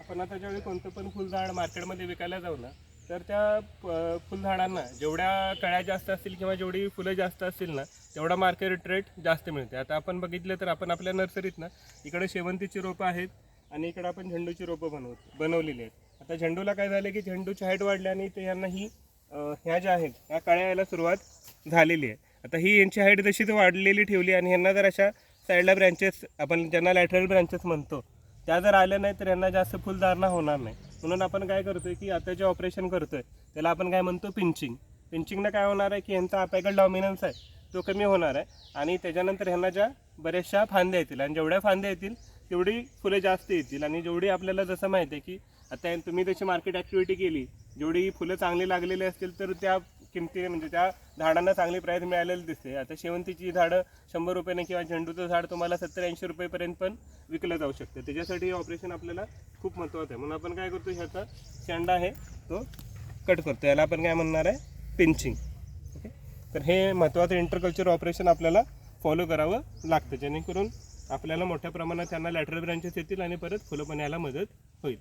आपण आता ज्यावेळी कोणतं पण फुलझाड मार्केटमध्ये विकायला जाऊ ना, तर त्या फुलझाडांना जेवढ्या कळ्या जास्त असतील किंवा जेवढी फुलं जास्त असतील ना, तेवढा मार्केट रेट जास्त मिळते. आता आपण बघितलं तर आपण आपल्या नर्सरीत ना इकडे शेवंतीची रोपं आहेत आणि इकडे आपण झेंडूची रोपं बनवलेली आहेत. आता झेंडूला काय झालं की झेंडूची हाईट वाढल्याने ते यांना ही ह्या ज्या आहेत ह्या कळ्या यायला सुरुवात झालेली आहे. आता ही यांची हाईट जशी वाढलेली ठेवली आणि ह्यांना जर अशा साईडला ब्रँचेस, आपण ज्यांना लॅटरल ब्रँचेस म्हणतो, त्या जर आल्या नाही तर यांना जास्त फुलधारणा होणार नाही. म्हणून आपण काय करतोय की आता जे ऑपरेशन करतोय त्याला आपण काय म्हणतो, पिंचिंग. पिंचिंगनं काय होणार आहे की यांचा अपेगल डॉमिनन्स आहे तो कमी होणार आहे आणि त्याच्यानंतर ह्यांना ज्या बऱ्याचशा फांद्या येतील आणि जेवढ्या फांद्या येतील तेवढी फुले जास्त येतील. आणि जेवढी आपल्याला जसं माहिती आहे की आता तुम्ही त्याची मार्केट ॲक्टिव्हिटी केली, जेवढी फुलं चांगली लागलेली असतील तर त्या किमती म्हणजे त्या झाडांना चांगली प्राईस मिळालेली दिसते. आता शेवंतीची झाडं 100 रुपयाने किंवा झेंडूचं झाड तुम्हाला 70-80 रुपयेपर्यंत पण विकलं जाऊ शकतं. त्याच्यासाठी हे ऑपरेशन आपल्याला खूप महत्त्वाचं आहे. म्हणून आपण काय करतो, ह्याचा शेंडा आहे तो कट करतो, याला आपण काय म्हणणार आहे, पिंचिंग. ओके, तर हे महत्त्वाचं इंटरकल्चर ऑपरेशन आपल्याला फॉलो करावं लागतं, जेणेकरून आपल्याला मोठ्या प्रमाणात त्यांना लॅटरल ब्रँचेस येतील आणि परत फुलं पण यायला मदत होईल.